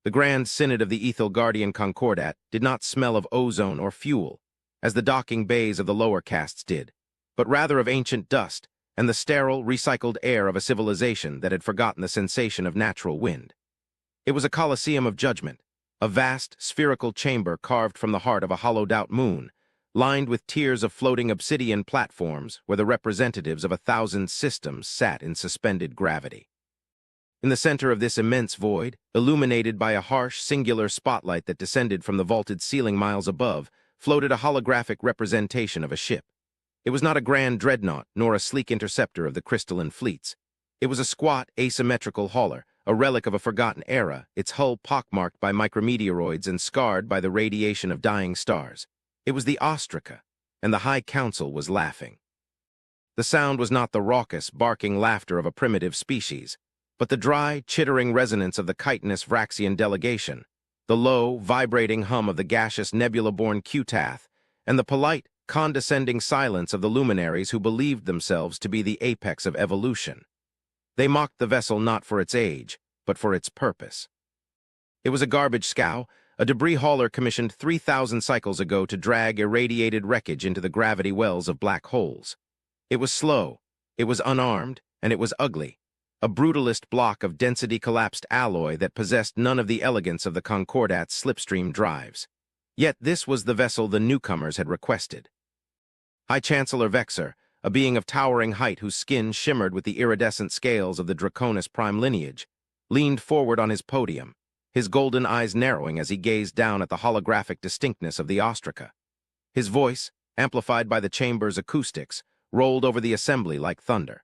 The Grand Synod of the Ethel Guardian Concordat did not smell of ozone or fuel, as the docking bays of the lower castes did, but rather of ancient dust and the sterile, recycled air of a civilization that had forgotten the sensation of natural wind. It was a coliseum of judgment, a vast, spherical chamber carved from the heart of a hollowed-out moon, lined with tiers of floating obsidian platforms where the representatives of 1,000 systems sat in suspended gravity. In the center of this immense void, illuminated by a harsh, singular spotlight that descended from the vaulted ceiling miles above, floated a holographic representation of a ship. It was not a grand dreadnought, nor a sleek interceptor of the crystalline fleets. It was a squat, asymmetrical hauler, a relic of a forgotten era, its hull pockmarked by micrometeoroids and scarred by the radiation of dying stars. It was the Ostraca, and the High Council was laughing. The sound was not the raucous, barking laughter of a primitive species, but the dry, chittering resonance of the chitinous Vraxian delegation, the low, vibrating hum of the gaseous nebula-born Qtath, and the polite, condescending silence of the luminaries who believed themselves to be the apex of evolution. They mocked the vessel not for its age, but for its purpose. It was a garbage scow, a debris hauler commissioned 3,000 cycles ago to drag irradiated wreckage into the gravity wells of black holes. It was slow, it was unarmed, and it was ugly, a brutalist block of density-collapsed alloy that possessed none of the elegance of the Concordat's slipstream drives. Yet this was the vessel the newcomers had requested. High Chancellor Vexer, a being of towering height whose skin shimmered with the iridescent scales of the Draconis prime lineage, leaned forward on his podium, his golden eyes narrowing as he gazed down at the holographic distinctness of the Ostraca. His voice, amplified by the chamber's acoustics, rolled over the assembly like thunder.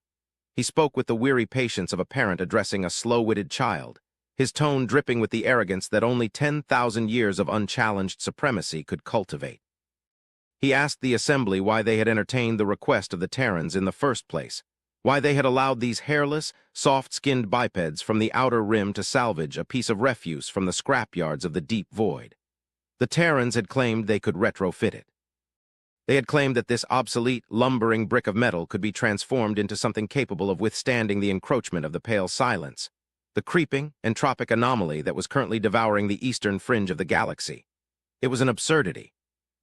He spoke with the weary patience of a parent addressing a slow-witted child, his tone dripping with the arrogance that only 10,000 years of unchallenged supremacy could cultivate. He asked the assembly why they had entertained the request of the Terrans in the first place, why they had allowed these hairless, soft-skinned bipeds from the outer rim to salvage a piece of refuse from the scrapyards of the deep void. The Terrans had claimed they could retrofit it. They had claimed that this obsolete, lumbering brick of metal could be transformed into something capable of withstanding the encroachment of the pale silence, the creeping, entropic anomaly that was currently devouring the eastern fringe of the galaxy. It was an absurdity.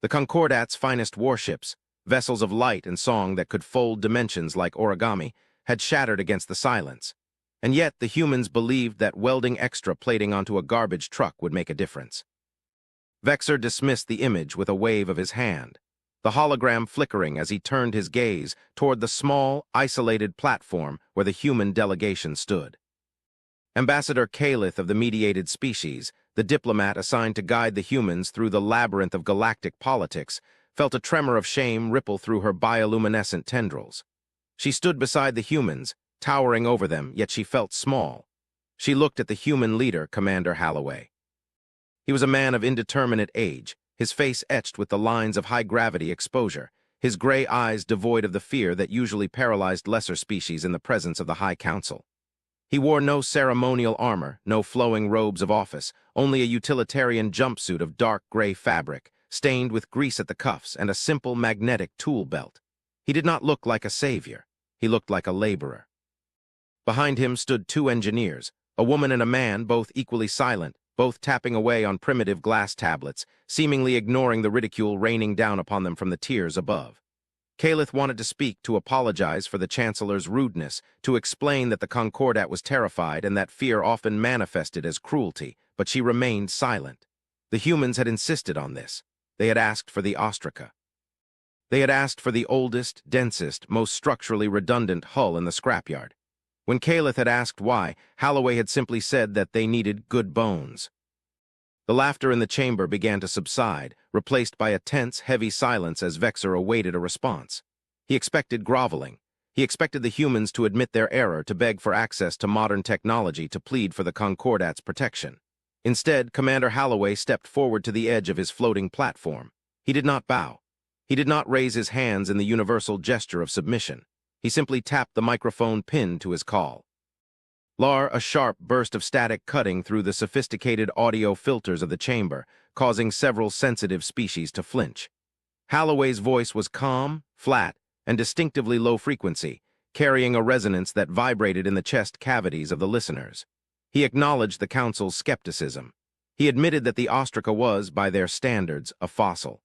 The Concordat's finest warships, vessels of light and song that could fold dimensions like origami, had shattered against the silence, and yet the humans believed that welding extra plating onto a garbage truck would make a difference. Vexer dismissed the image with a wave of his hand, the hologram flickering as he turned his gaze toward the small, isolated platform where the human delegation stood. Ambassador Calith of the mediated species, the diplomat assigned to guide the humans through the labyrinth of galactic politics, felt a tremor of shame ripple through her bioluminescent tendrils. She stood beside the humans, towering over them, yet she felt small. She looked at the human leader, Commander Halloway. He was a man of indeterminate age, his face etched with the lines of high-gravity exposure, his gray eyes devoid of the fear that usually paralyzed lesser species in the presence of the High Council. He wore no ceremonial armor, no flowing robes of office, only a utilitarian jumpsuit of dark gray fabric, stained with grease at the cuffs, and a simple magnetic tool belt. He did not look like a savior. He looked like a laborer. Behind him stood two engineers, a woman and a man, both equally silent, both tapping away on primitive glass tablets, seemingly ignoring the ridicule raining down upon them from the tiers above. Calith wanted to speak, to apologize for the Chancellor's rudeness, to explain that the Concordat was terrified and that fear often manifested as cruelty, but she remained silent. The humans had insisted on this. They had asked for the Ostraca. They had asked for the oldest, densest, most structurally redundant hull in the scrapyard. When Calith had asked why, Halloway had simply said that they needed good bones. The laughter in the chamber began to subside, replaced by a tense, heavy silence as Vexer awaited a response. He expected groveling. He expected the humans to admit their error, to beg for access to modern technology, to plead for the Concordat's protection. Instead, Commander Halloway stepped forward to the edge of his floating platform. He did not bow. He did not raise his hands in the universal gesture of submission. He simply tapped the microphone pinned to his call. A sharp burst of static cutting through the sophisticated audio filters of the chamber, causing several sensitive species to flinch. Halloway's voice was calm, flat, and distinctively low frequency, carrying a resonance that vibrated in the chest cavities of the listeners. He acknowledged the council's skepticism. He admitted that the ostraca was, by their standards, a fossil.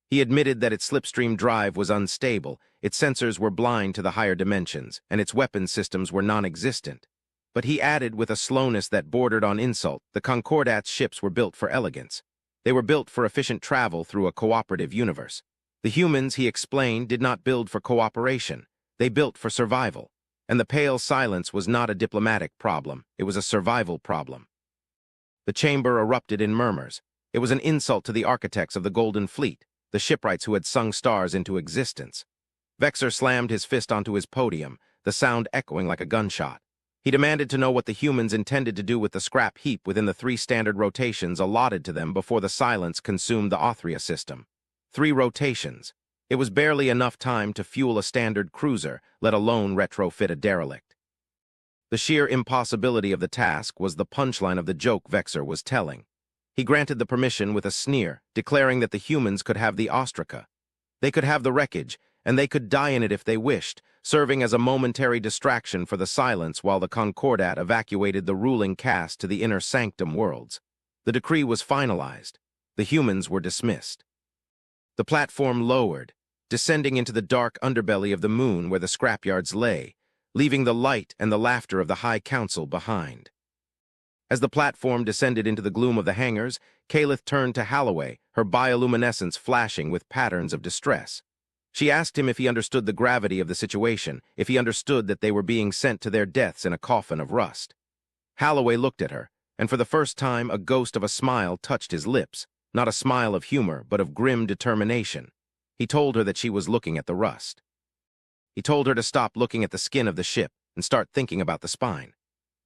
He admitted that its slipstream drive was unstable, its sensors were blind to the higher dimensions, and its weapons systems were non-existent. But he added with a slowness that bordered on insult, the Concordat's ships were built for elegance. They were built for efficient travel through a cooperative universe. The humans, he explained, did not build for cooperation. They built for survival. And the pale silence was not a diplomatic problem, it was a survival problem. The chamber erupted in murmurs. It was an insult to the architects of the Golden Fleet, the shipwrights who had sung stars into existence. Vexer slammed his fist onto his podium, the sound echoing like a gunshot. He demanded to know what the humans intended to do with the scrap heap within the 3 standard rotations allotted to them before the silence consumed the Autria system. 3 rotations. It was barely enough time to fuel a standard cruiser, let alone retrofit a derelict. The sheer impossibility of the task was the punchline of the joke Vexer was telling. He granted the permission with a sneer, declaring that the humans could have the ostraca. They could have the wreckage, and they could die in it if they wished, serving as a momentary distraction for the silence while the Concordat evacuated the ruling caste to the inner sanctum worlds. The decree was finalized. The humans were dismissed. The platform lowered, descending into the dark underbelly of the moon where the scrapyards lay, leaving the light and the laughter of the High Council behind. As the platform descended into the gloom of the hangars, Calith turned to Holloway, her bioluminescence flashing with patterns of distress. She asked him if he understood the gravity of the situation, if he understood that they were being sent to their deaths in a coffin of rust. Holloway looked at her, and for the first time a ghost of a smile touched his lips, not a smile of humor, but of grim determination. He told her that she was looking at the rust. He told her to stop looking at the skin of the ship and start thinking about the spine.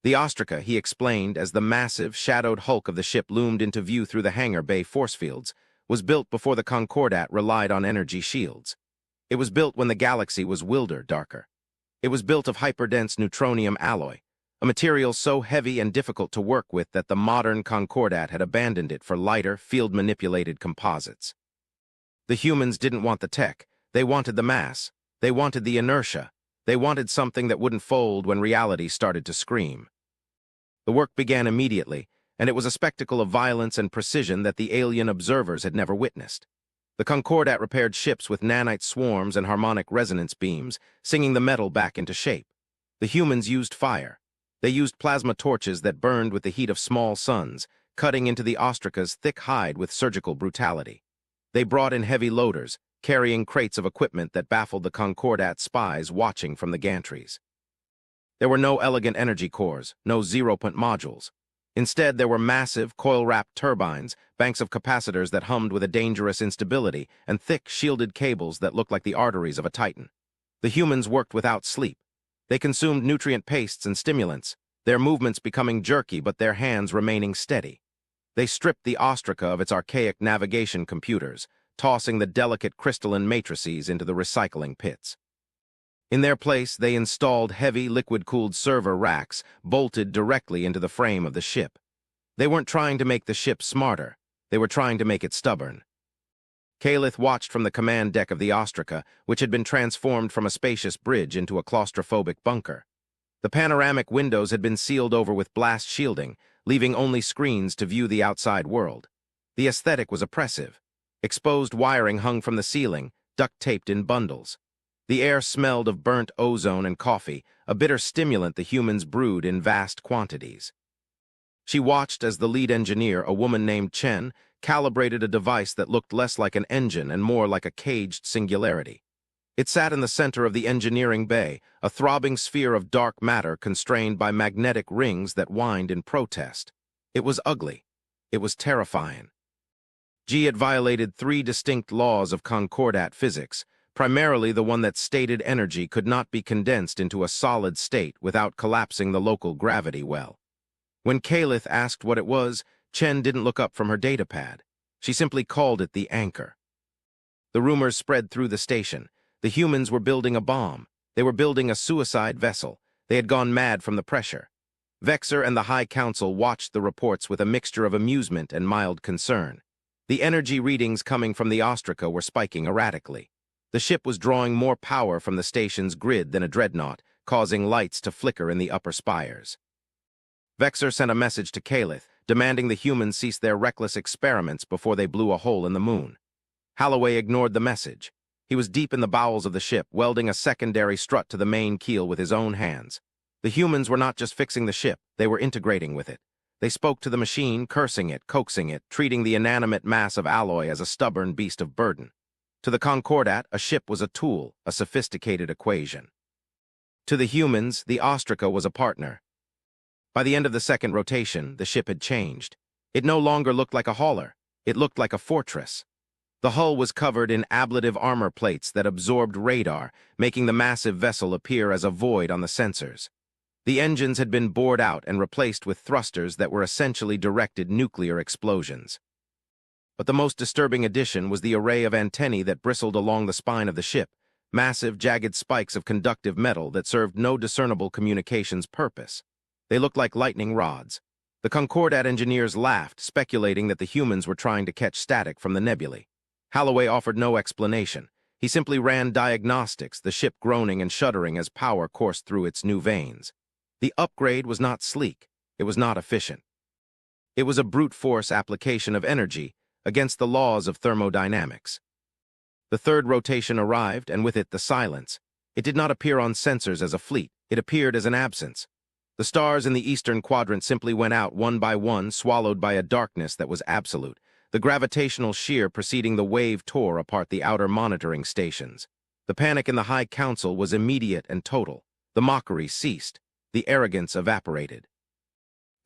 The ostraca, he explained, as the massive, shadowed hulk of the ship loomed into view through the hangar bay force fields, was built before the Concordat relied on energy shields. It was built when the galaxy was wilder darker. It was built of hyperdense neutronium alloy, a material so heavy and difficult to work with that the modern Concordat had abandoned it for lighter, field-manipulated composites. The humans didn't want the tech. They wanted the mass. They wanted the inertia. They wanted something that wouldn't fold when reality started to scream. The work began immediately, and it was a spectacle of violence and precision that the alien observers had never witnessed. The Concordat repaired ships with nanite swarms and harmonic resonance beams, singing the metal back into shape. The humans used fire. They used plasma torches that burned with the heat of small suns, cutting into the ostraca's thick hide with surgical brutality. They brought in heavy loaders, carrying crates of equipment that baffled the Concordat spies watching from the gantries. There were no elegant energy cores, no zero-point modules. Instead, there were massive, coil-wrapped turbines, banks of capacitors that hummed with a dangerous instability, and thick, shielded cables that looked like the arteries of a titan. The humans worked without sleep. They consumed nutrient pastes and stimulants, their movements becoming jerky but their hands remaining steady. They stripped the ostraca of its archaic navigation computers, tossing the delicate crystalline matrices into the recycling pits. In their place, they installed heavy, liquid-cooled server racks bolted directly into the frame of the ship. They weren't trying to make the ship smarter. They were trying to make it stubborn. Calith watched from the command deck of the ostraca, which had been transformed from a spacious bridge into a claustrophobic bunker. The panoramic windows had been sealed over with blast shielding, leaving only screens to view the outside world. The aesthetic was oppressive. Exposed wiring hung from the ceiling, duct-taped in bundles. The air smelled of burnt ozone and coffee, a bitter stimulant the humans brewed in vast quantities. She watched as the lead engineer, a woman named Chen, calibrated a device that looked less like an engine and more like a caged singularity. It sat in the center of the engineering bay, a throbbing sphere of dark matter constrained by magnetic rings that whined in protest. It was ugly. It was terrifying. G had violated 3 distinct laws of Concordat physics, primarily the one that stated energy could not be condensed into a solid state without collapsing the local gravity well. When Calith asked what it was, Chen didn't look up from her datapad. She simply called it the anchor. The rumors spread through the station. The humans were building a bomb. They were building a suicide vessel. They had gone mad from the pressure. Vexer and the High Council watched the reports with a mixture of amusement and mild concern. The energy readings coming from the ostraca were spiking erratically. The ship was drawing more power from the station's grid than a dreadnought, causing lights to flicker in the upper spires. Vexer sent a message to Calith, demanding the humans cease their reckless experiments before they blew a hole in the moon. Holloway ignored the message. He was deep in the bowels of the ship, welding a secondary strut to the main keel with his own hands. The humans were not just fixing the ship, they were integrating with it. They spoke to the machine, cursing it, coaxing it, treating the inanimate mass of alloy as a stubborn beast of burden. To the Concordat, a ship was a tool, a sophisticated equation. To the humans, the Ostraca was a partner. By the end of the second rotation, the ship had changed. It no longer looked like a hauler. It looked like a fortress. The hull was covered in ablative armor plates that absorbed radar, making the massive vessel appear as a void on the sensors. The engines had been bored out and replaced with thrusters that were essentially directed nuclear explosions. But the most disturbing addition was the array of antennae that bristled along the spine of the ship, massive, jagged spikes of conductive metal that served no discernible communications purpose. They looked like lightning rods. The Concordat engineers laughed, speculating that the humans were trying to catch static from the nebulae. Holloway offered no explanation. He simply ran diagnostics, the ship groaning and shuddering as power coursed through its new veins. The upgrade was not sleek. It was not efficient. It was a brute force application of energy against the laws of thermodynamics. The third rotation arrived, and with it the silence. It did not appear on sensors as a fleet. It appeared as an absence. The stars in the eastern quadrant simply went out one by one, swallowed by a darkness that was absolute. The gravitational shear preceding the wave tore apart the outer monitoring stations. The panic in the High Council was immediate and total. The mockery ceased. The arrogance evaporated.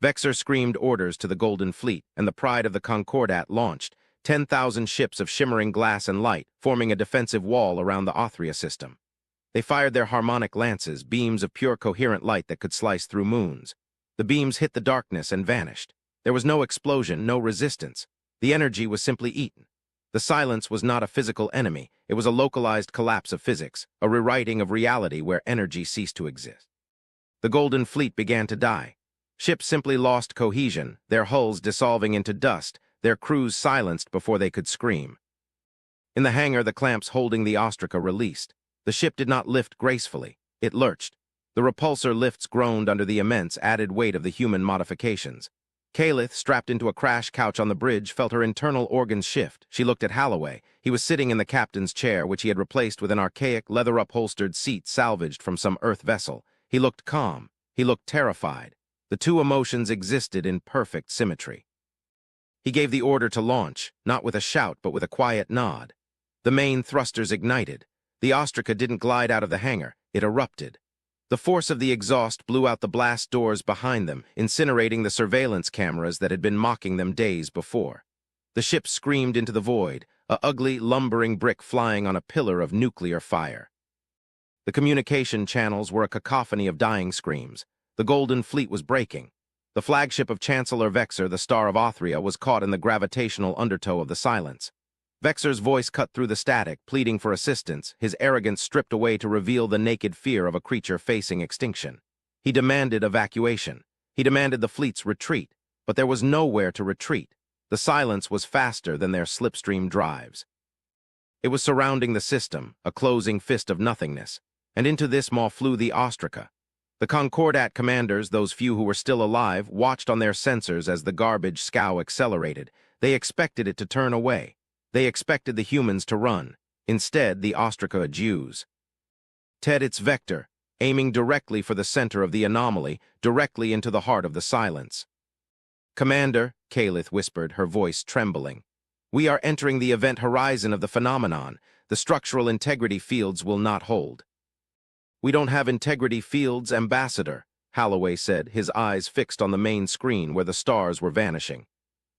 Vexor screamed orders to the Golden Fleet, and the Pride of the Concordat launched, 10,000 ships of shimmering glass and light, forming a defensive wall around the Othria system. They fired their harmonic lances, beams of pure coherent light that could slice through moons. The beams hit the darkness and vanished. There was no explosion, no resistance. The energy was simply eaten. The silence was not a physical enemy. It was a localized collapse of physics, a rewriting of reality where energy ceased to exist. The Golden Fleet began to die. Ships simply lost cohesion, their hulls dissolving into dust, their crews silenced before they could scream. In the hangar, the clamps holding the Ostraca released. The ship did not lift gracefully. It lurched. The repulsor lifts groaned under the immense added weight of the human modifications. Calith, strapped into a crash couch on the bridge, felt her internal organs shift. She looked at Holloway. He was sitting in the captain's chair, which he had replaced with an archaic, leather-upholstered seat salvaged from some Earth vessel. He looked calm. He looked terrified. The two emotions existed in perfect symmetry. He gave the order to launch, not with a shout but with a quiet nod. The main thrusters ignited. The Ostraca didn't glide out of the hangar. It erupted. The force of the exhaust blew out the blast doors behind them, incinerating the surveillance cameras that had been mocking them days before. The ship screamed into the void, a ugly, lumbering brick flying on a pillar of nuclear fire. The communication channels were a cacophony of dying screams. The Golden Fleet was breaking. The flagship of Chancellor Vexor, the Star of Othria, was caught in the gravitational undertow of the silence. Vexor's voice cut through the static, pleading for assistance, his arrogance stripped away to reveal the naked fear of a creature facing extinction. He demanded evacuation. He demanded the fleet's retreat, but there was nowhere to retreat. The silence was faster than their slipstream drives. It was surrounding the system, a closing fist of nothingness, and into this maw flew the Ostraca. The Concordat commanders, those few who were still alive, watched on their sensors as the garbage scow accelerated. They expected it to turn away. They expected the humans to run. Instead, the Ostraca adieus. Ted its vector, aiming directly for the center of the anomaly, directly into the heart of the silence. "Commander," Calith whispered, her voice trembling, "we are entering the event horizon of the phenomenon. The structural integrity fields will not hold." "We don't have integrity fields, Ambassador," Holloway said, his eyes fixed on the main screen where the stars were vanishing.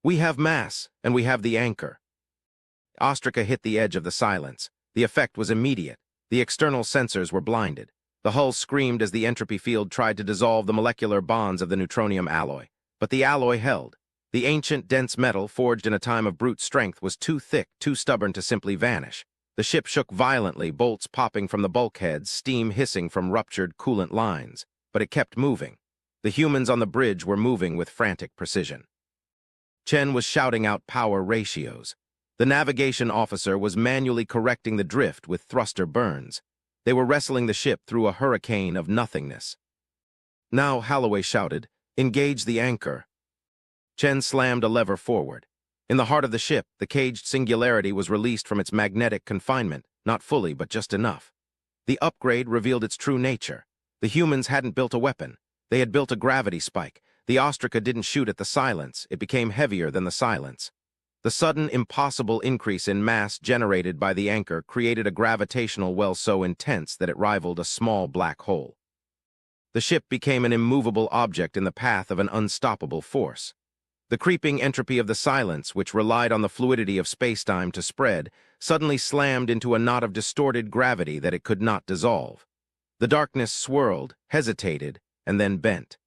"We have mass, and we have the anchor." Ostraca hit the edge of the silence. The effect was immediate. The external sensors were blinded. The hull screamed as the entropy field tried to dissolve the molecular bonds of the neutronium alloy. But the alloy held. The ancient, dense metal, forged in a time of brute strength, was too thick, too stubborn to simply vanish. The ship shook violently, bolts popping from the bulkheads, steam hissing from ruptured coolant lines. But it kept moving. The humans on the bridge were moving with frantic precision. Chen was shouting out power ratios. The navigation officer was manually correcting the drift with thruster burns. They were wrestling the ship through a hurricane of nothingness. "Now," Holloway shouted, "engage the anchor." Chen slammed a lever forward. In the heart of the ship, the caged singularity was released from its magnetic confinement, not fully, but just enough. The upgrade revealed its true nature. The humans hadn't built a weapon. They had built a gravity spike. The ostraca didn't shoot at the silence. It became heavier than the silence. The sudden, impossible increase in mass generated by the anchor created a gravitational well so intense that it rivaled a small black hole. The ship became an immovable object in the path of an unstoppable force. The creeping entropy of the silence, which relied on the fluidity of spacetime to spread, suddenly slammed into a knot of distorted gravity that it could not dissolve. The darkness swirled, hesitated, and then bent.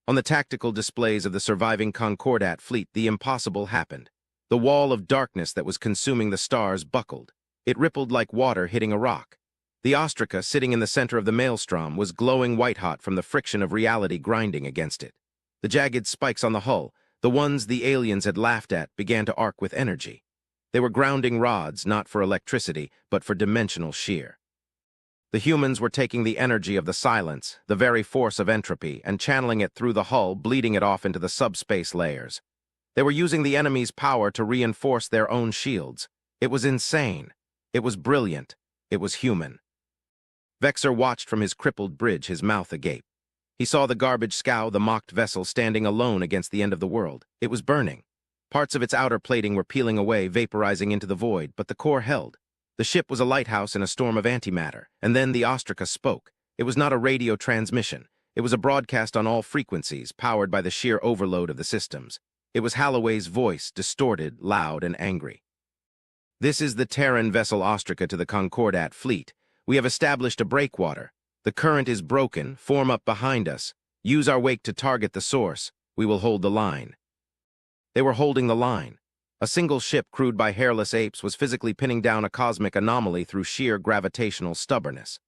On the tactical displays of the surviving Concordat fleet, the impossible happened. The wall of darkness that was consuming the stars buckled. It rippled like water hitting a rock. The ostraca, sitting in the center of the maelstrom, was glowing white-hot from the friction of reality grinding against it. The jagged spikes on the hull, the ones the aliens had laughed at, began to arc with energy. They were grounding rods, not for electricity, but for dimensional shear. The humans were taking the energy of the silence, the very force of entropy, and channeling it through the hull, bleeding it off into the subspace layers. They were using the enemy's power to reinforce their own shields. It was insane. It was brilliant. It was human. Vexer watched from his crippled bridge, his mouth agape. He saw the garbage scow, the mocked vessel, standing alone against the end of the world. It was burning. Parts of its outer plating were peeling away, vaporizing into the void, but the core held. The ship was a lighthouse in a storm of antimatter, and then the ostraca spoke. It was not a radio transmission. It was a broadcast on all frequencies, powered by the sheer overload of the systems. It was Halloway's voice, distorted, loud, and angry. "This is the Terran vessel ostraca to the Concordat fleet. We have established a breakwater. The current is broken. Form up behind us. Use our wake to target the source. We will hold the line." They were holding the line. A single ship crewed by hairless apes was physically pinning down a cosmic anomaly through sheer gravitational stubbornness.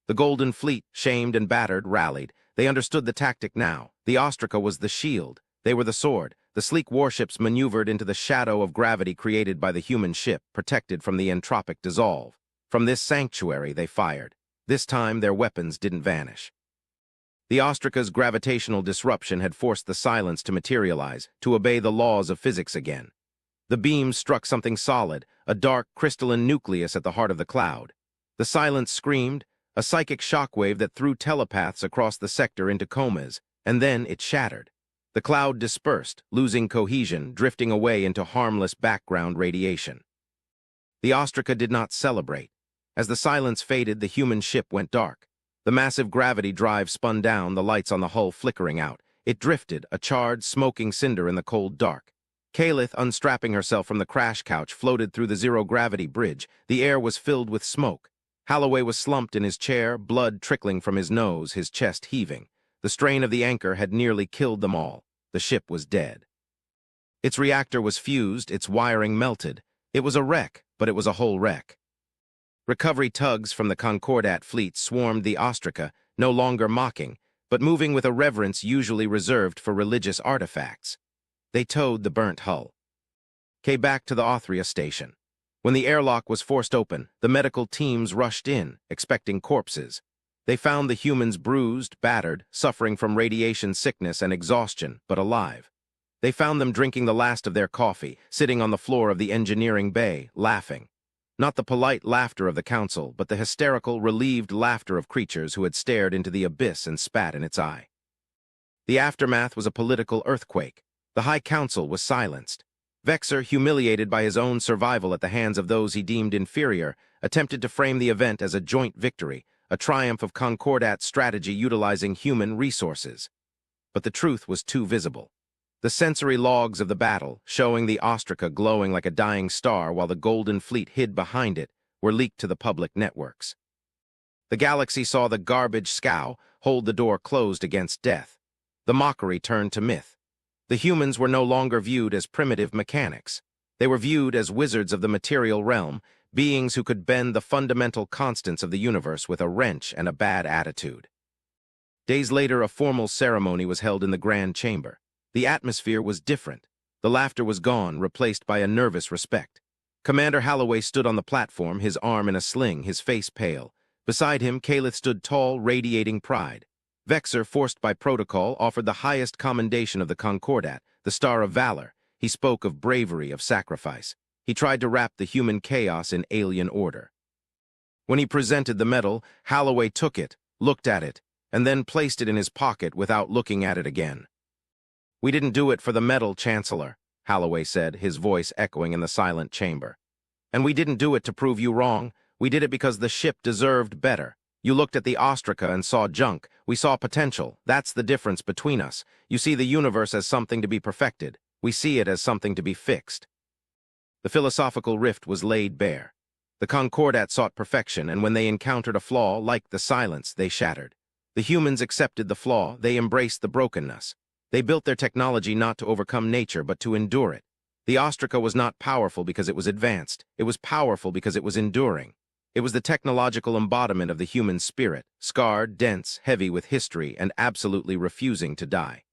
The Golden Fleet, shamed and battered, rallied. They understood the tactic now. The ostraca was the shield. They were the sword. The sleek warships maneuvered into the shadow of gravity created by the human ship, protected from the entropic dissolve. From this sanctuary they fired. This time their weapons didn't vanish. The ostraca's gravitational disruption had forced the silence to materialize, to obey the laws of physics again. The beams struck something solid, a dark, crystalline nucleus at the heart of the cloud. The silence screamed, a psychic shockwave that threw telepaths across the sector into comas, and then it shattered. The cloud dispersed, losing cohesion, drifting away into harmless background radiation. The ostraca did not celebrate. As the silence faded, the human ship went dark. The massive gravity drive spun down, the lights on the hull flickering out. It drifted, a charred, smoking cinder in the cold dark. Kalith, unstrapping herself from the crash couch, floated through the zero-gravity bridge. The air was filled with smoke. Halloway was slumped in his chair, blood trickling from his nose, his chest heaving. The strain of the anchor had nearly killed them all. The ship was dead. Its reactor was fused, its wiring melted. It was a wreck, but it was a whole wreck. Recovery tugs from the Concordat fleet swarmed the ostraca, no longer mocking, but moving with a reverence usually reserved for religious artifacts. They towed the burnt hull. Came back to the Othria station. When the airlock was forced open, the medical teams rushed in, expecting corpses. They found the humans bruised, battered, suffering from radiation sickness and exhaustion, but alive. They found them drinking the last of their coffee, sitting on the floor of the engineering bay, laughing. Not the polite laughter of the council, but the hysterical, relieved laughter of creatures who had stared into the abyss and spat in its eye. The aftermath was a political earthquake. The High Council was silenced. Vexer, humiliated by his own survival at the hands of those he deemed inferior, attempted to frame the event as a joint victory, a triumph of Concordat's strategy utilizing human resources. But the truth was too visible. The sensory logs of the battle, showing the ostraca glowing like a dying star while the Golden Fleet hid behind it, were leaked to the public networks. The galaxy saw the garbage scow hold the door closed against death. The mockery turned to myth. The humans were no longer viewed as primitive mechanics. They were viewed as wizards of the material realm, beings who could bend the fundamental constants of the universe with a wrench and a bad attitude. Days later, a formal ceremony was held in the Grand Chamber. The atmosphere was different. The laughter was gone, replaced by a nervous respect. Commander Halloway stood on the platform, his arm in a sling, his face pale. Beside him, Kalith stood tall, radiating pride. Vexer, forced by protocol, offered the highest commendation of the Concordat, the Star of Valor. He spoke of bravery, of sacrifice. He tried to wrap the human chaos in alien order. When he presented the medal, Holloway took it, looked at it, and then placed it in his pocket without looking at it again. "We didn't do it for the medal, Chancellor," Holloway said, his voice echoing in the silent chamber. "And we didn't do it to prove you wrong. We did it because the ship deserved better. You looked at the Ostraca and saw junk. We saw potential. That's the difference between us. You see the universe as something to be perfected. We see it as something to be fixed." The philosophical rift was laid bare. The Concordat sought perfection, and when they encountered a flaw, like the silence, they shattered. The humans accepted the flaw. They embraced the brokenness. They built their technology not to overcome nature, but to endure it. The Ostraca was not powerful because it was advanced. It was powerful because it was enduring. It was the technological embodiment of the human spirit, scarred, dense, heavy with history, and absolutely refusing to die.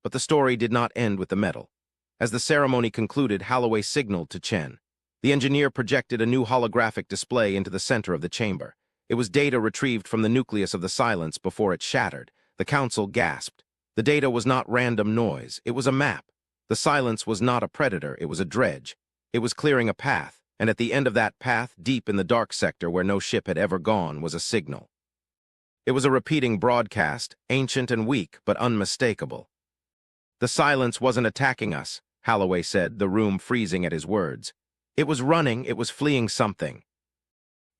But the story did not end with the medal. As the ceremony concluded, Holloway signaled to Chen. The engineer projected a new holographic display into the center of the chamber. It was data retrieved from the nucleus of the silence before it shattered. The council gasped. The data was not random noise. It was a map. The silence was not a predator. It was a dredge. It was clearing a path, and at the end of that path, deep in the dark sector where no ship had ever gone, was a signal. It was a repeating broadcast, ancient and weak, but unmistakable. "The silence wasn't attacking us," Holloway said, the room freezing at his words. "It was running, it was fleeing something."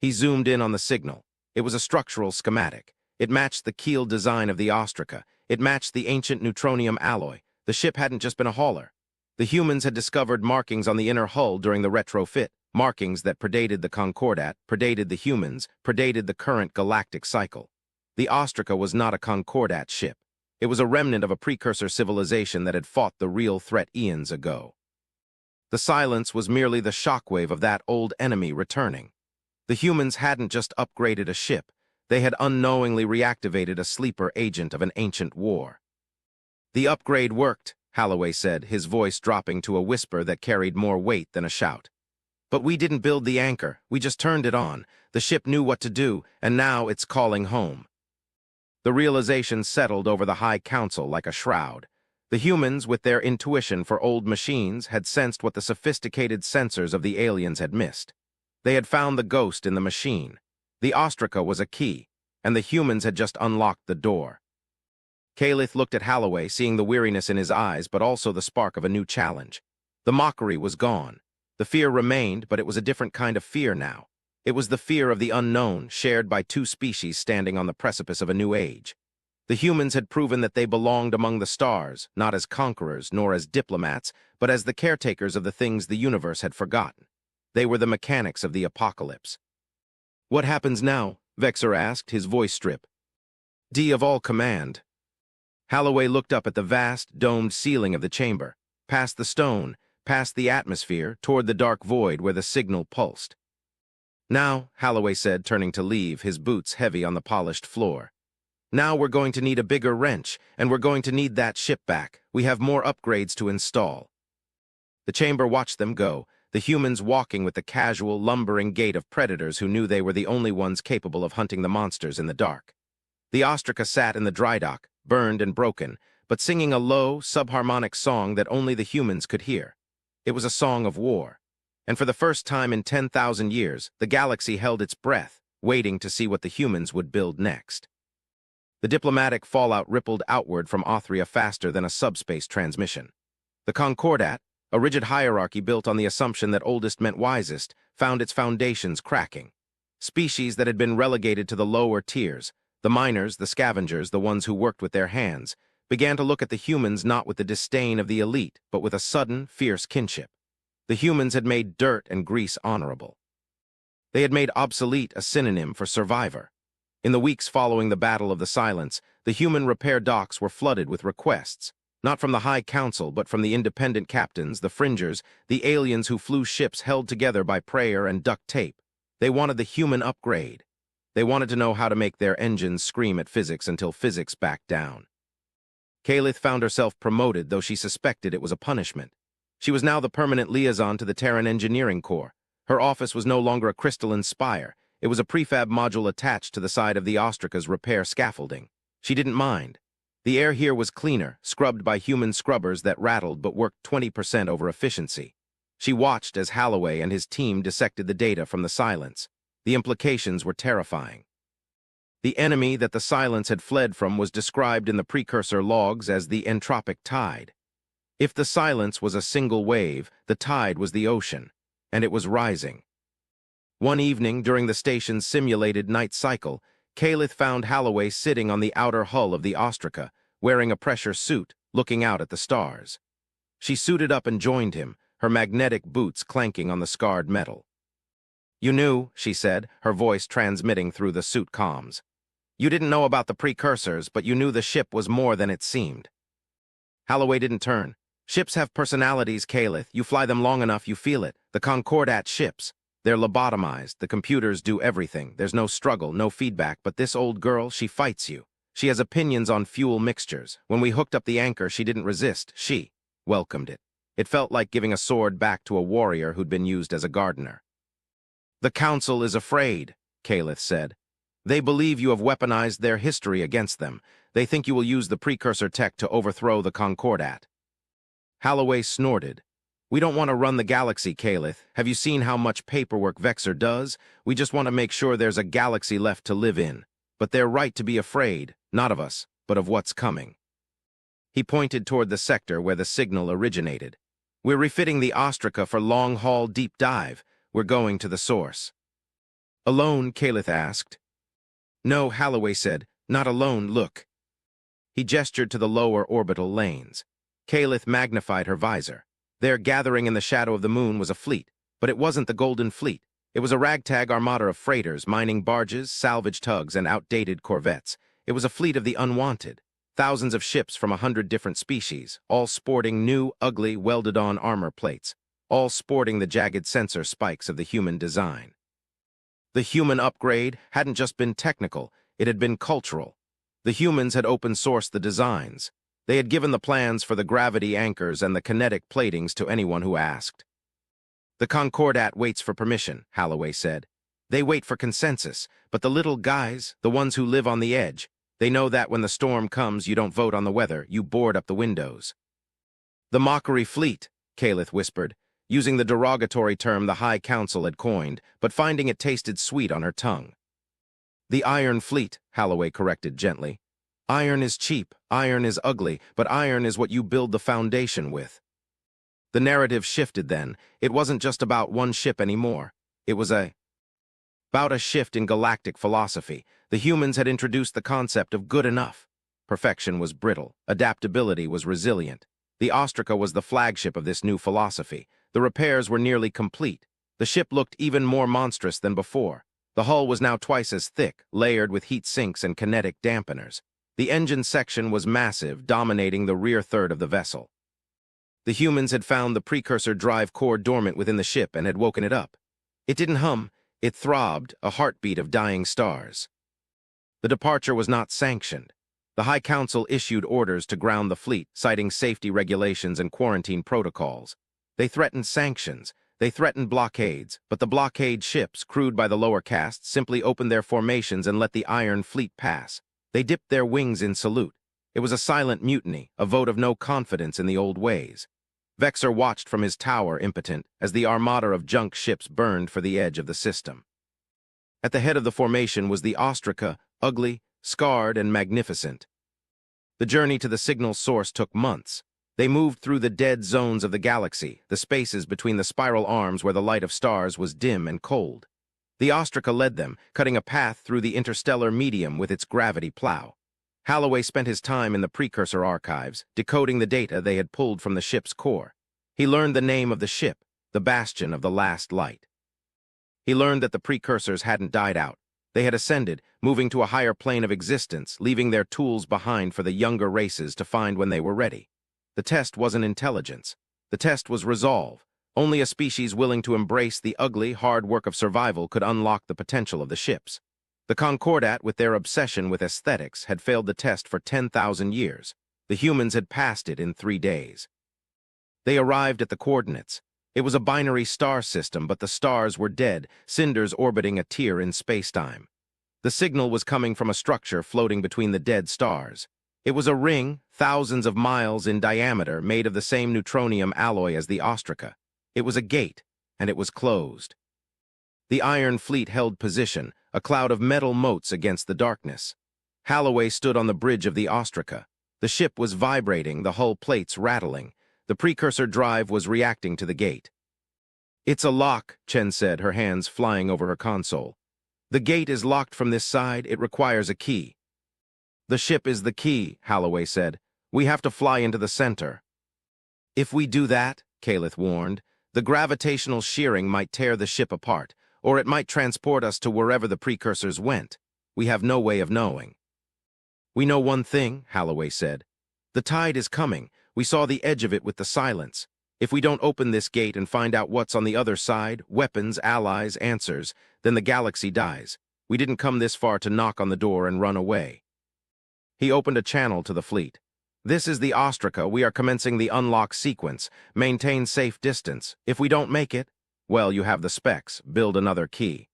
He zoomed in on the signal. It was a structural schematic. It matched the keel design of the Ostraca. It matched the ancient neutronium alloy. The ship hadn't just been a hauler. The humans had discovered markings on the inner hull during the retrofit, markings that predated the Concordat, predated the humans, predated the current galactic cycle. The Ostraca was not a Concordat ship. It was a remnant of a precursor civilization that had fought the real threat eons ago. The silence was merely the shockwave of that old enemy returning. The humans hadn't just upgraded a ship. They had unknowingly reactivated a sleeper agent of an ancient war. "The upgrade worked," Holloway said, his voice dropping to a whisper that carried more weight than a shout. "But we didn't build the anchor. We just turned it on. The ship knew what to do, and now it's calling home." The realization settled over the High Council like a shroud. The humans, with their intuition for old machines, had sensed what the sophisticated sensors of the aliens had missed. They had found the ghost in the machine. The Ostraca was a key, and the humans had just unlocked the door. Calith looked at Holloway, seeing the weariness in his eyes, but also the spark of a new challenge. The mockery was gone. The fear remained, but it was a different kind of fear now. It was the fear of the unknown, shared by two species standing on the precipice of a new age. The humans had proven that they belonged among the stars, not as conquerors nor as diplomats, but as the caretakers of the things the universe had forgotten. They were the mechanics of the apocalypse. "What happens now?" Vexer asked, his voice strip. "D of all command." Holloway looked up at the vast, domed ceiling of the chamber, past the stone, past the atmosphere, toward the dark void where the signal pulsed. "Now," Holloway said, turning to leave, his boots heavy on the polished floor. "Now we're going to need a bigger wrench, and we're going to need that ship back. We have more upgrades to install." The chamber watched them go, the humans walking with the casual, lumbering gait of predators who knew they were the only ones capable of hunting the monsters in the dark. The Ostraca sat in the dry dock, burned and broken, but singing a low, subharmonic song that only the humans could hear. It was a song of war. And for the first time in 10,000 years, the galaxy held its breath, waiting to see what the humans would build next. The diplomatic fallout rippled outward from Othria faster than a subspace transmission. The Concordat, a rigid hierarchy built on the assumption that oldest meant wisest, found its foundations cracking. Species that had been relegated to the lower tiers, the miners, the scavengers, the ones who worked with their hands, began to look at the humans not with the disdain of the elite, but with a sudden, fierce kinship. The humans had made dirt and grease honorable. They had made obsolete a synonym for survivor. In the weeks following the Battle of the Silence, the human repair docks were flooded with requests, not from the High Council, but from the independent captains, the fringers, the aliens who flew ships held together by prayer and duct tape. They wanted the human upgrade. They wanted to know how to make their engines scream at physics until physics backed down. Calith found herself promoted, though she suspected it was a punishment. She was now the permanent liaison to the Terran Engineering Corps. Her office was no longer a crystalline spire. It was a prefab module attached to the side of the Ostraca's repair scaffolding. She didn't mind. The air here was cleaner, scrubbed by human scrubbers that rattled but worked 20% over efficiency. She watched as Holloway and his team dissected the data from the silence. The implications were terrifying. The enemy that the silence had fled from was described in the precursor logs as the entropic tide. If the silence was a single wave, the tide was the ocean, and it was rising. One evening, during the station's simulated night cycle, Calith found Holloway sitting on the outer hull of the Ostraca, wearing a pressure suit, looking out at the stars. She suited up and joined him, her magnetic boots clanking on the scarred metal. "You knew," she said, her voice transmitting through the suit comms. "You didn't know about the precursors, but you knew the ship was more than it seemed." Holloway didn't turn. "Ships have personalities, Calith. You fly them long enough, you feel it. The Concordat ships. They're lobotomized. The computers do everything. There's no struggle, no feedback, but this old girl, she fights you. She has opinions on fuel mixtures. When we hooked up the anchor, she didn't resist. She welcomed it. It felt like giving a sword back to a warrior who'd been used as a gardener." "The Council is afraid," Calith said. "They believe you have weaponized their history against them. They think you will use the precursor tech to overthrow the Concordat." Holloway snorted. "We don't want to run the galaxy, Calith. Have you seen how much paperwork Vexor does? We just want to make sure there's a galaxy left to live in. But they're right to be afraid, not of us, but of what's coming." He pointed toward the sector where the signal originated. "We're refitting the Ostraca for long-haul deep dive. We're going to the source." "Alone?" Calith asked. "No," Holloway said. "Not alone, look." He gestured to the lower orbital lanes. Calith magnified her visor. There, gathering in the shadow of the moon, was a fleet, but it wasn't the Golden Fleet. It was a ragtag armada of freighters, mining barges, salvage tugs, and outdated corvettes. It was a fleet of the unwanted. Thousands of ships from 100 different species, all sporting new, ugly, welded-on armor plates, all sporting the jagged sensor spikes of the human design. The human upgrade hadn't just been technical, it had been cultural. The humans had open-sourced the designs. They had given the plans for the gravity anchors and the kinetic platings to anyone who asked. "The Concordat waits for permission," Holloway said. "They wait for consensus, but the little guys, the ones who live on the edge, they know that when the storm comes, you don't vote on the weather, you board up the windows." "The mockery fleet," Calith whispered, using the derogatory term the High Council had coined, but finding it tasted sweet on her tongue. "The Iron Fleet," Holloway corrected gently. "Iron is cheap, iron is ugly, but iron is what you build the foundation with." The narrative shifted then. It wasn't just about one ship anymore. It was about a shift in galactic philosophy. The humans had introduced the concept of good enough. Perfection was brittle. Adaptability was resilient. The Ostraca was the flagship of this new philosophy. The repairs were nearly complete. The ship looked even more monstrous than before. The hull was now twice as thick, layered with heat sinks and kinetic dampeners. The engine section was massive, dominating the rear third of the vessel. The humans had found the precursor drive core dormant within the ship and had woken it up. It didn't hum, it throbbed, a heartbeat of dying stars. The departure was not sanctioned. The High Council issued orders to ground the fleet, citing safety regulations and quarantine protocols. They threatened sanctions, they threatened blockades, but the blockade ships, crewed by the lower castes, simply opened their formations and let the Iron Fleet pass. They dipped their wings in salute. It was a silent mutiny, a vote of no confidence in the old ways. Vexor watched from his tower, impotent, as the armada of junk ships burned for the edge of the system. At the head of the formation was the Ostraca, ugly, scarred, and magnificent. The journey to the signal source took months. They moved through the dead zones of the galaxy, the spaces between the spiral arms where the light of stars was dim and cold. The Ostraca led them, cutting a path through the interstellar medium with its gravity plow. Holloway spent his time in the precursor archives, decoding the data they had pulled from the ship's core. He learned the name of the ship, the Bastion of the Last Light. He learned that the precursors hadn't died out. They had ascended, moving to a higher plane of existence, leaving their tools behind for the younger races to find when they were ready. The test wasn't intelligence. The test was resolve. Only a species willing to embrace the ugly, hard work of survival could unlock the potential of the ships. The Concordat, with their obsession with aesthetics, had failed the test for 10,000 years. The humans had passed it in 3 days. They arrived at the coordinates. It was a binary star system, but the stars were dead, cinders orbiting a tier in spacetime. The signal was coming from a structure floating between the dead stars. It was a ring, thousands of miles in diameter, made of the same neutronium alloy as the ostraca. It was a gate, and it was closed. The Iron Fleet held position, a cloud of metal motes against the darkness. Holloway stood on the bridge of the ostraca. The ship was vibrating, the hull plates rattling. The precursor drive was reacting to the gate. "It's a lock," Chen said, her hands flying over her console. "The gate is locked from this side. It requires a key." "The ship is the key," Holloway said. "We have to fly into the center." "If we do that," Calith warned, "the gravitational shearing might tear the ship apart, or it might transport us to wherever the precursors went. We have no way of knowing." "We know one thing," Holloway said. "The tide is coming. We saw the edge of it with the silence. If we don't open this gate and find out what's on the other side, weapons, allies, answers, then the galaxy dies. We didn't come this far to knock on the door and run away." He opened a channel to the fleet. "This is the ostraca. We are commencing the unlock sequence. Maintain safe distance. If we don't make it, well, you have the specs. Build another key."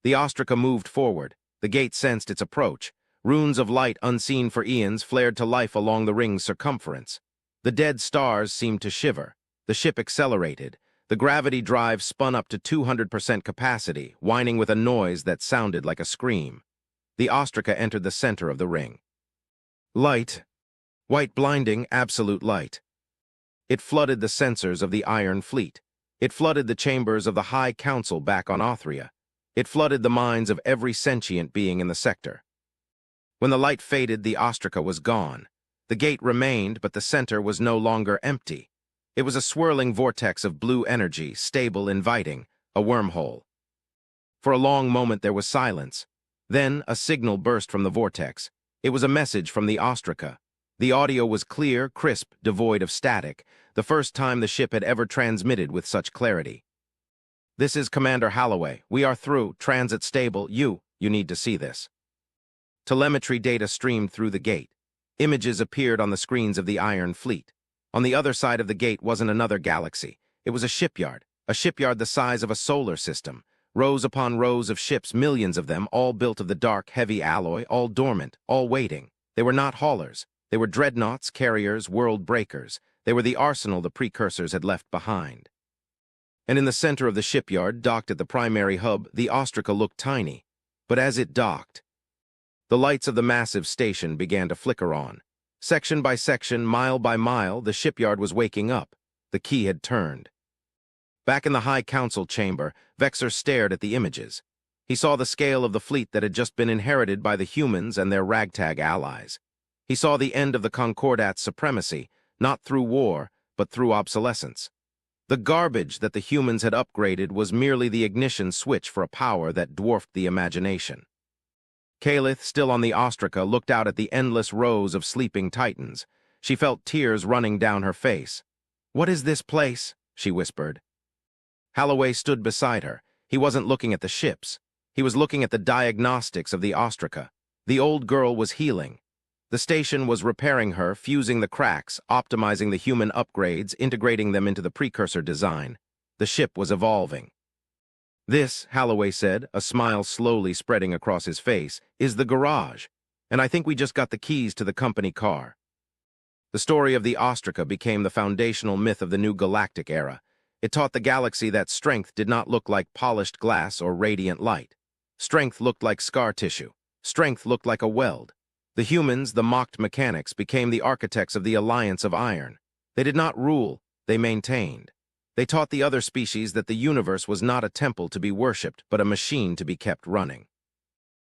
The ostraca moved forward. The gate sensed its approach. Runes of light unseen for eons flared to life along the ring's circumference. The dead stars seemed to shiver. The ship accelerated. The gravity drive spun up to 200% capacity, whining with a noise that sounded like a scream. The ostraca entered the center of the ring. Light. White blinding, absolute light. It flooded the sensors of the Iron Fleet. It flooded the chambers of the High Council back on Othria. It flooded the minds of every sentient being in the sector. When the light faded, the ostraca was gone. The gate remained, but the center was no longer empty. It was a swirling vortex of blue energy, stable, inviting, a wormhole. For a long moment there was silence. Then a signal burst from the vortex. It was a message from the ostraca. The audio was clear, crisp, devoid of static, the first time the ship had ever transmitted with such clarity. "This is Commander Holloway. We are through. Transit stable. You need to see this." Telemetry data streamed through the gate. Images appeared on the screens of the Iron Fleet. On the other side of the gate wasn't another galaxy. It was a shipyard the size of a solar system. Rows upon rows of ships, millions of them, all built of the dark, heavy alloy, all dormant, all waiting. They were not haulers. They were dreadnoughts, carriers, world breakers. They were the arsenal the precursors had left behind. And in the center of the shipyard, docked at the primary hub, the ostraca looked tiny. But as it docked, the lights of the massive station began to flicker on. Section by section, mile by mile, the shipyard was waking up. The key had turned. Back in the High Council chamber, Vexer stared at the images. He saw the scale of the fleet that had just been inherited by the humans and their ragtag allies. He saw the end of the Concordat's supremacy, not through war, but through obsolescence. The garbage that the humans had upgraded was merely the ignition switch for a power that dwarfed the imagination. Calith, still on the ostraca, looked out at the endless rows of sleeping titans. She felt tears running down her face. "What is this place?" she whispered. Holloway stood beside her. He wasn't looking at the ships. He was looking at the diagnostics of the ostraca. The old girl was healing. The station was repairing her, fusing the cracks, optimizing the human upgrades, integrating them into the precursor design. The ship was evolving. "This," Holloway said, a smile slowly spreading across his face, "is the garage, and I think we just got the keys to the company car." The story of the ostraca became the foundational myth of the new galactic era. It taught the galaxy that strength did not look like polished glass or radiant light. Strength looked like scar tissue. Strength looked like a weld. The humans, the mocked mechanics, became the architects of the Alliance of Iron. They did not rule, they maintained. They taught the other species that the universe was not a temple to be worshipped, but a machine to be kept running.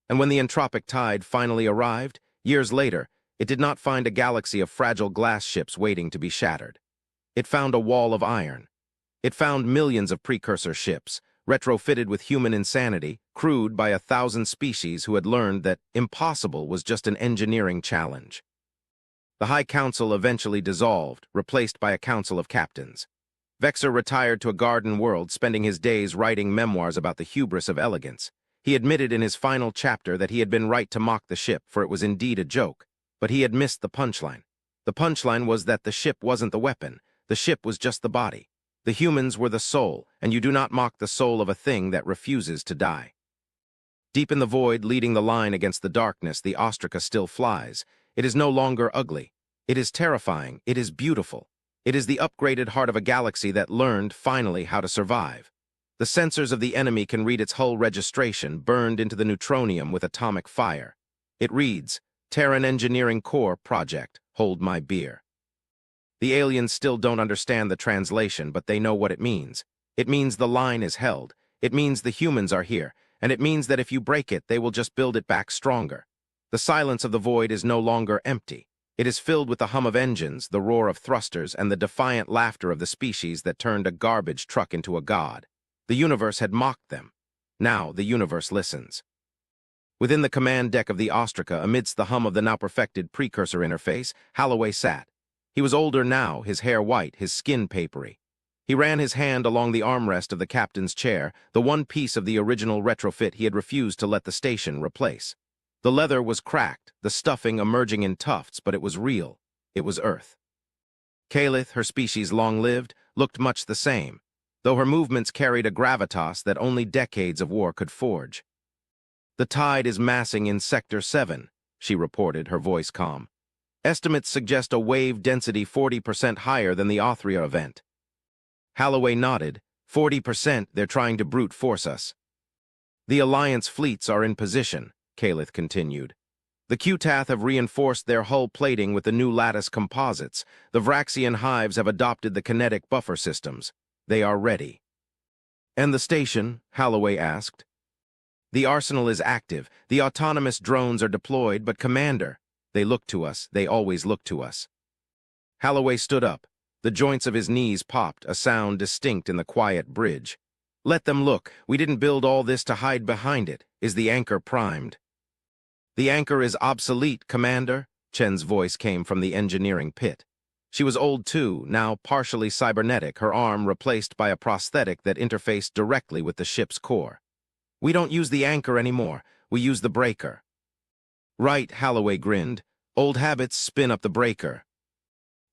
And when the entropic tide finally arrived, years later, it did not find a galaxy of fragile glass ships waiting to be shattered. It found a wall of iron. It found millions of precursor ships, retrofitted with human insanity, crewed by 1,000 species who had learned that impossible was just an engineering challenge. The High Council eventually dissolved, replaced by a council of captains. Vexer retired to a garden world, spending his days writing memoirs about the hubris of elegance. He admitted in his final chapter that he had been right to mock the ship, for it was indeed a joke, but he had missed the punchline. The punchline was that the ship wasn't the weapon, the ship was just the body. The humans were the soul, and you do not mock the soul of a thing that refuses to die. Deep in the void, leading the line against the darkness, the ostrika still flies. It is no longer ugly. It is terrifying. It is beautiful. It is the upgraded heart of a galaxy that learned, finally, how to survive. The sensors of the enemy can read its hull registration, burned into the neutronium with atomic fire. It reads, Terran Engineering Core Project, hold my beer. The aliens still don't understand the translation, but they know what it means. It means the line is held. It means the humans are here, and it means that if you break it, they will just build it back stronger. The silence of the void is no longer empty. It is filled with the hum of engines, the roar of thrusters, and the defiant laughter of the species that turned a garbage truck into a god. The universe had mocked them. Now the universe listens. Within the command deck of the ostrika, amidst the hum of the now-perfected precursor interface, Holloway sat. He was older now, his hair white, his skin papery. He ran his hand along the armrest of the captain's chair, the one piece of the original retrofit he had refused to let the station replace. The leather was cracked, the stuffing emerging in tufts, but it was real. It was Earth. Kalith, her species long-lived, looked much the same, though her movements carried a gravitas that only decades of war could forge. The tide is massing in Sector 7, she reported, her voice calm. Estimates suggest a wave density 40% higher than the Othria event. Holloway nodded. 40%, they're trying to brute force us. The Alliance fleets are in position, Kalith continued. The Qtath have reinforced their hull plating with the new lattice composites. The Vraxian hives have adopted the kinetic buffer systems. They are ready. And the station? Holloway asked. The arsenal is active. The autonomous drones are deployed, but Commander, they look to us. They always look to us. Holloway stood up. The joints of his knees popped, a sound distinct in the quiet bridge. Let them look. We didn't build all this to hide behind it. Is the anchor primed? The anchor is obsolete, Commander, Chen's voice came from the engineering pit. She was old too, now partially cybernetic, her arm replaced by a prosthetic that interfaced directly with the ship's core. We don't use the anchor anymore. We use the breaker. Right, Holloway grinned. Old habits spin up the breaker.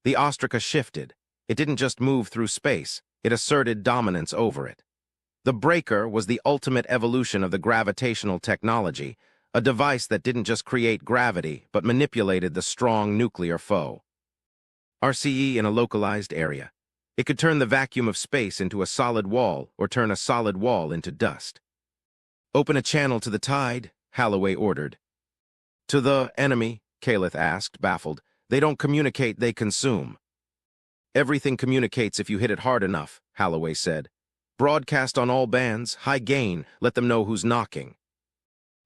The ostrika shifted. It didn't just move through space. It asserted dominance over it. The breaker was the ultimate evolution of the gravitational technology, a device that didn't just create gravity, but manipulated the strong nuclear foe. RCE in a localized area. It could turn the vacuum of space into a solid wall, or turn a solid wall into dust. Open a channel to the tide, Holloway ordered. To the enemy, Kalith asked, baffled. They don't communicate, they consume. Everything communicates if you hit it hard enough, Holloway said. Broadcast on all bands, high gain, let them know who's knocking.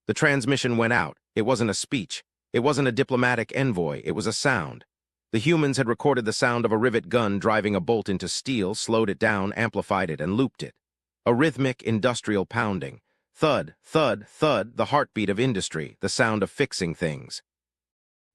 The transmission went out. It wasn't a speech. It wasn't a diplomatic envoy. It was a sound. The humans had recorded the sound of a rivet gun driving a bolt into steel, slowed it down, amplified it, and looped it. A rhythmic, industrial pounding. Thud, thud, thud, the heartbeat of industry, the sound of fixing things.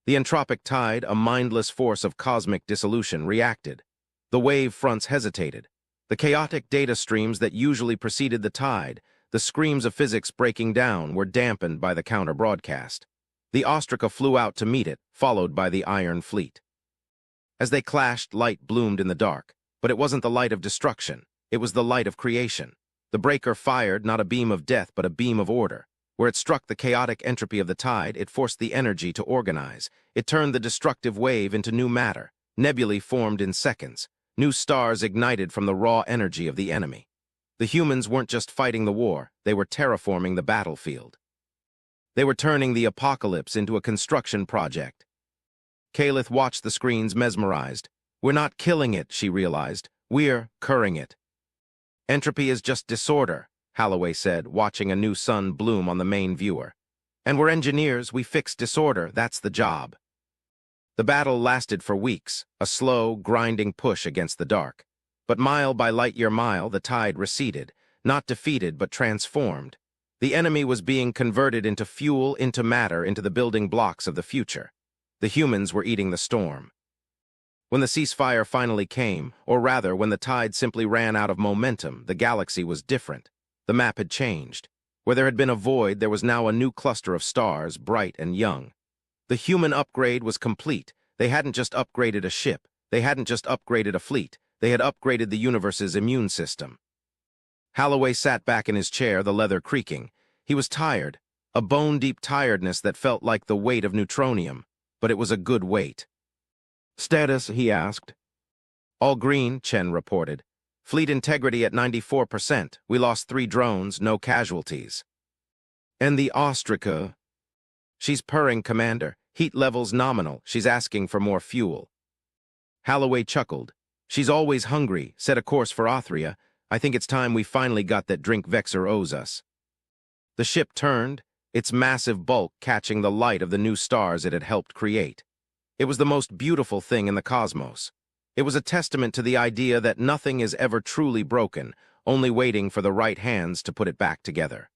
The entropic tide, a mindless force of cosmic dissolution, reacted. The wave fronts hesitated. The chaotic data streams that usually preceded the tide, the screams of physics breaking down, were dampened by the counter-broadcast. The ostrika flew out to meet it, followed by the Iron Fleet. As they clashed, light bloomed in the dark, but it wasn't the light of destruction. It was the light of creation. The breaker fired not a beam of death, but a beam of order. Where it struck the chaotic entropy of the tide, it forced the energy to organize. It turned the destructive wave into new matter. Nebulae formed in seconds. New stars ignited from the raw energy of the enemy. The humans weren't just fighting the war, they were terraforming the battlefield. They were turning the apocalypse into a construction project. Kalith watched the screens mesmerized. We're not killing it, she realized. We're curring it. Entropy is just disorder, Holloway said, watching a new sun bloom on the main viewer. And we're engineers, we fix disorder, that's the job. The battle lasted for weeks, a slow, grinding push against the dark. But mile by light-year mile, the tide receded, not defeated but transformed. The enemy was being converted into fuel, into matter, into the building blocks of the future. The humans were eating the storm. When the ceasefire finally came, or rather, when the tide simply ran out of momentum, the galaxy was different. The map had changed. Where there had been a void, there was now a new cluster of stars, bright and young. The human upgrade was complete. They hadn't just upgraded a ship. They hadn't just upgraded a fleet. They had upgraded the universe's immune system. Holloway sat back in his chair, the leather creaking. He was tired, A bone-deep tiredness that felt like the weight of neutronium, but it was a good weight. "Status?" he asked. "All green," Chen reported. "Fleet integrity at 94%. We lost 3 drones, no casualties." "And the Ostrika?" "She's purring, Commander. Heat levels nominal. She's asking for more fuel." Holloway chuckled. "She's always hungry. Set a course for Othria. I think it's time we finally got that drink Vexor owes us." The ship turned, its massive bulk catching the light of the new stars it had helped create. It was the most beautiful thing in the cosmos. It was a testament to the idea that nothing is ever truly broken, only waiting for the right hands to put it back together.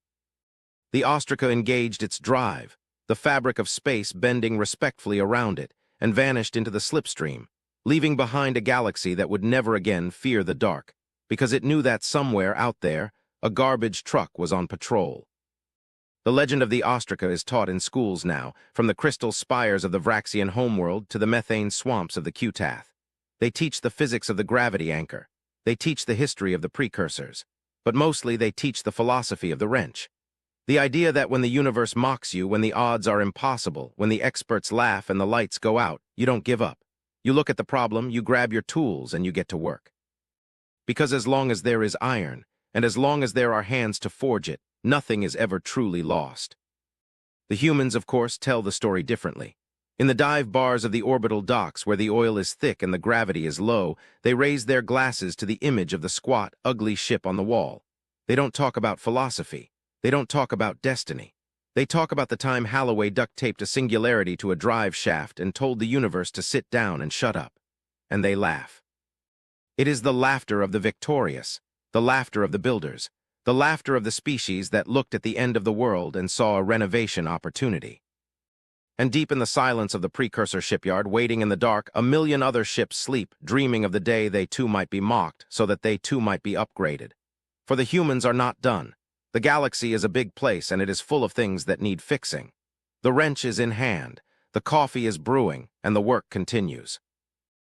The Ostrika engaged its drive, the fabric of space bending respectfully around it, and vanished into the slipstream, leaving behind a galaxy that would never again fear the dark, because it knew that somewhere out there, a garbage truck was on patrol. The legend of the Ostrika is taught in schools now, from the crystal spires of the Vraxian homeworld to the methane swamps of the Qtath. They teach the physics of the gravity anchor. They teach the history of the precursors. But mostly they teach the philosophy of the wrench. The idea that when the universe mocks you, when the odds are impossible, when the experts laugh and the lights go out, you don't give up. You look at the problem, you grab your tools, and you get to work. Because as long as there is iron, and as long as there are hands to forge it, nothing is ever truly lost. The humans, of course, tell the story differently. In the dive bars of the orbital docks, where the oil is thick and the gravity is low, they raise their glasses to the image of the squat, ugly ship on the wall. They don't talk about philosophy. They don't talk about destiny. They talk about the time Holloway duct-taped a singularity to a drive shaft and told the universe to sit down and shut up. And they laugh. It is the laughter of the victorious, the laughter of the builders, the laughter of the species that looked at the end of the world and saw a renovation opportunity. And deep in the silence of the precursor shipyard, waiting in the dark, a million other ships sleep, dreaming of the day they too might be mocked, so that they too might be upgraded. For the humans are not done. The galaxy is a big place, and it is full of things that need fixing. The wrench is in hand, the coffee is brewing, and the work continues.